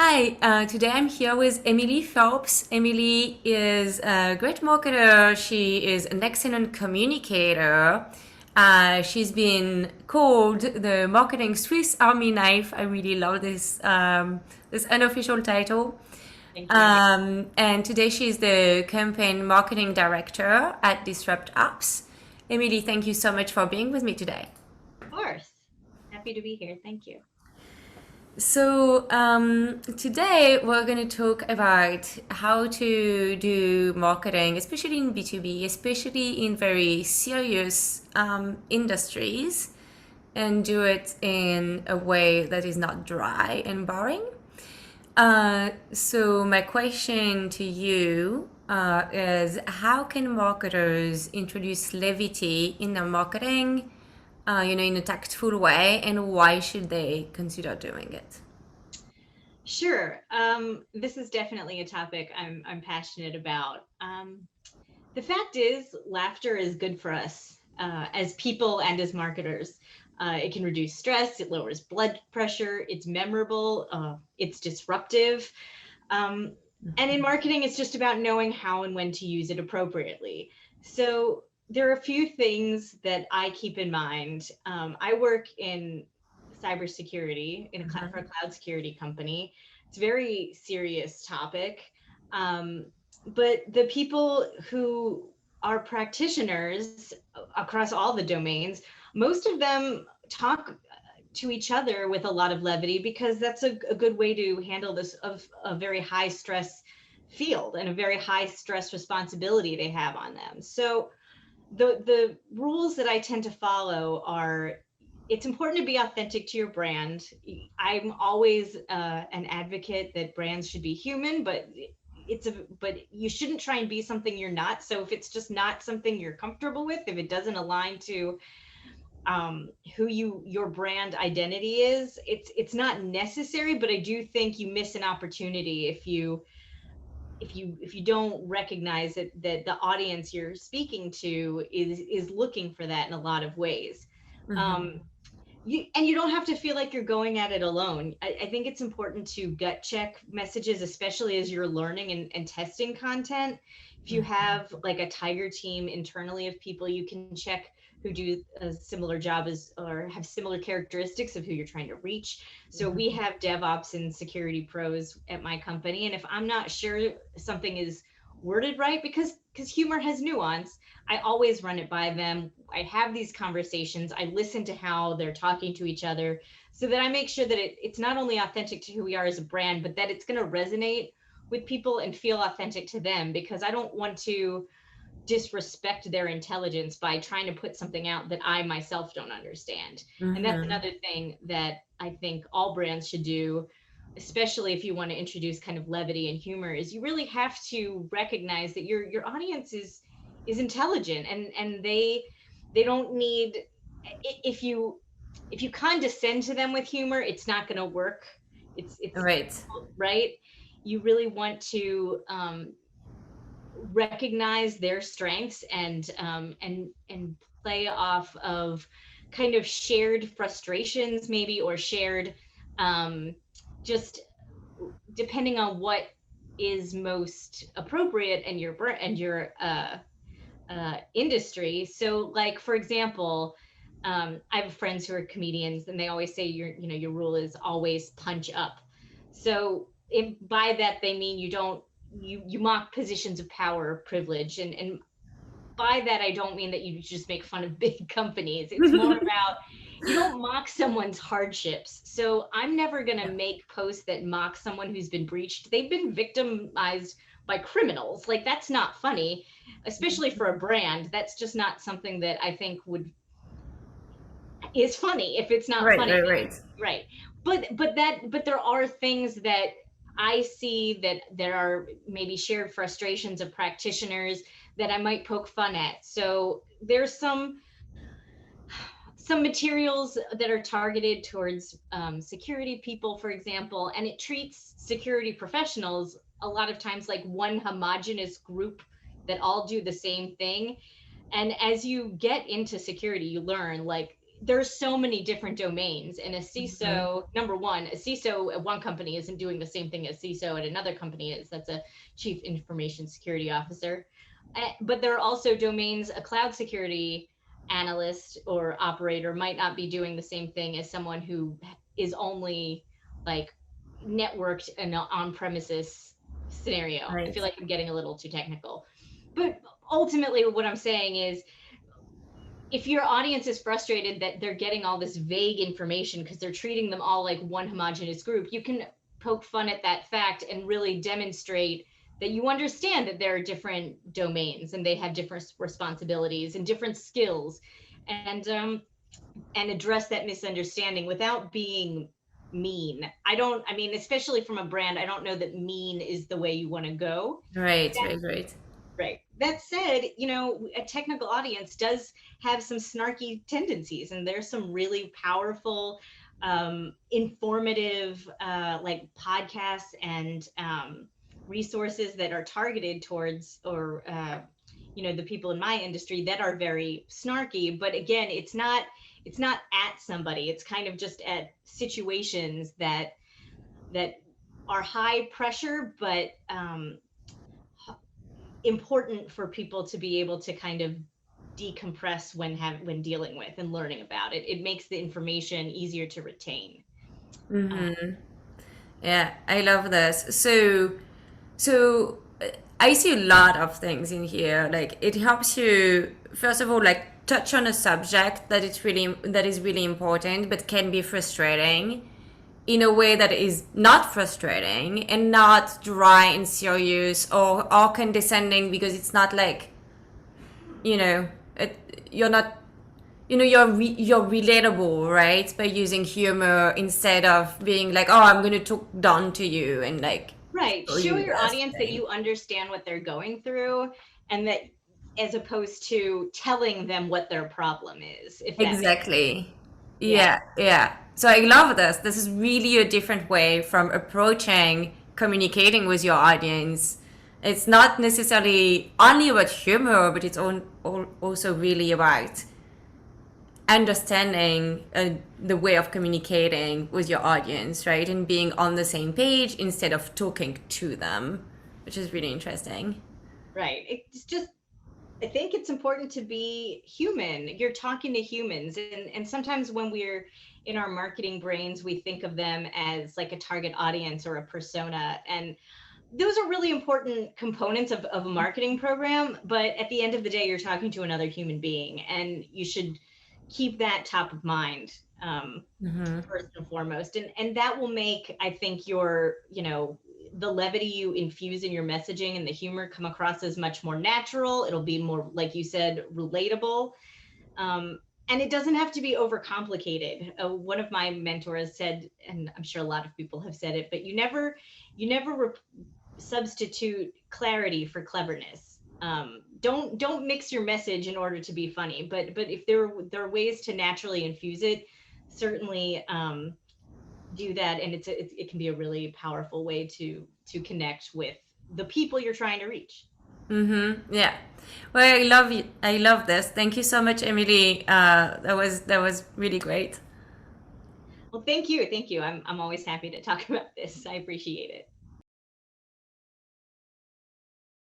Hi, today I'm here with Emily Phelps. Emily is a great marketer. She is an excellent communicator. She's been called the marketing Swiss Army knife. I really love this unofficial title. Thank you. And today she's the campaign marketing director at Disrupt Apps. Emily, thank you so much for being with me today. Of course. Happy to be here. Thank you. Today we're going to talk about how to do marketing, especially in B2B, especially in very serious industries, and do it in a way that is not dry and boring. So, my question to you is how can marketers introduce levity in their marketing, in a tactful way, and why should they consider doing it? Sure. This is definitely a topic I'm passionate about. The fact is, laughter is good for us as people and as marketers. It can reduce stress. It lowers blood pressure. It's memorable. It's disruptive. Um, and in marketing, it's just about knowing how and when to use it appropriately. So there are a few things that I keep in mind. I work in cybersecurity for a cloud security company. It's a very serious topic. Um, but the people who are practitioners across all the domains, most of them talk to each other with a lot of levity because that's a good way to handle this of a very high stress field and a very high stress responsibility they have on them. So the rules that I tend to follow are it's important to be authentic to your brand. I'm always an advocate that brands should be human, but you shouldn't try and be something you're not. So if it's just not something you're comfortable with, if it doesn't align to who your brand identity is, it's not necessary, but I do think you miss an opportunity if you don't recognize that the audience you're speaking to is looking for that in a lot of ways. um you don't have to feel like you're going at it alone. I think it's important to gut check messages, especially as you're learning and testing content. If you have like a tiger team internally of people you can check who do a similar job as or have similar characteristics of who you're trying to reach. So we have DevOps and security pros at my company, and if I'm not sure something is worded right, because humor has nuance, I always run it by them. I have these conversations. I listen to how they're talking to each other so that I make sure that it's not only authentic to who we are as a brand, but that it's going to resonate with people and feel authentic to them, because I don't want to disrespect their intelligence by trying to put something out that I myself don't understand. And that's Mm-hmm. another thing that I think all brands should do, especially if you want to introduce kind of levity and humor, is you really have to recognize that your audience is intelligent, and they don't need if you condescend to them with humor, it's not going to work. It's Right. right. You really want to recognize their strengths and play off of kind of shared frustrations maybe, or shared um, just depending on what is most appropriate and your industry. So like for example, I have friends who are comedians and they always say your rule is always punch up. So by that they mean you don't you mock positions of power or privilege, and by that I don't mean that you just make fun of big companies. It's more about you don't mock someone's hardships. So I'm never going to Yeah. make posts that mock someone who's been breached. They've been victimized by criminals. Like that's not funny, especially for a brand. That's just not something that I think would is funny. If it's not Right, funny, right, then right. right. But there are things that I see that there are maybe shared frustrations of practitioners that I might poke fun at. So there's some materials that are targeted towards security people, for example, and it treats security professionals a lot of times like one homogenous group that all do the same thing. And as you get into security, you learn like there's so many different domains, and a Mhm. CISO, number one, a CISO at one company isn't doing the same thing as CISO at another company is. That's a chief information security officer. But there are also domains, a cloud security analyst or operator might not be doing the same thing as someone who is only like networked in an on-premises scenario. I feel Right. like I'm getting a little too technical. But ultimately, what I'm saying is, if your audience is frustrated that they're getting all this vague information because they're treating them all like one homogenous group, you can poke fun at that fact and really demonstrate that you understand that there are different domains and they have different responsibilities and different skills, and address that misunderstanding without being mean. I mean, especially from a brand, I don't know that mean is the way you want to go. Right, right, right. Right. That said, a technical audience does have some snarky tendencies, and there's some really powerful, informative, like podcasts and resources that are targeted towards, or the people in my industry that are very snarky. But again, it's not at somebody. It's kind of just at situations that are high pressure, but important for people to be able to kind of decompress when dealing with and learning about it. It makes the information easier to retain. Uh, Mm-hmm. Yeah, I love this. So I see a lot of things in here. Like it helps you, first of all, like touch on a subject that is really important, but can be frustrating in a way that is not frustrating and not dry and serious or condescending because it's not like, you know, you're not, you're relatable, right? By using humor instead of being like, oh, I'm going to talk down to you and like right. show Show you your this audience that thing. you understand what they're going through, and that, as opposed to telling them what their problem is, if that makes sense. Exactly. Yeah. Yeah, yeah. So I love this. This is really a different way from approaching communicating with your audience. It's not necessarily only about humor, but it's also really about understanding the way of communicating with your audience, right? And being on the same page instead of talking to them, which is really interesting. Right. It's just, I think it's important to be human. You're talking to humans. And sometimes when we're in our marketing brains, we think of them as like a target audience or a persona. And those are really important components of a marketing program. But at the end of the day, you're talking to another human being, and you should keep that top of mind, first and foremost. And that will make, I think, the levity you infuse in your messaging and the humor come across as much more natural. It'll be more, like you said, relatable. Um, and it doesn't have to be overcomplicated. One of my mentors said, and I'm sure a lot of people have said it, but you never substitute clarity for cleverness. Don't mix your message in order to be funny, but if there are ways to naturally infuse it, certainly do that, and it can be a really powerful way to connect with the people you're trying to reach. Mm-hmm. Yeah. Well, I love you. I love this. Thank you so much, Emily. That was really great. Well, thank you. I'm always happy to talk about this. I appreciate it.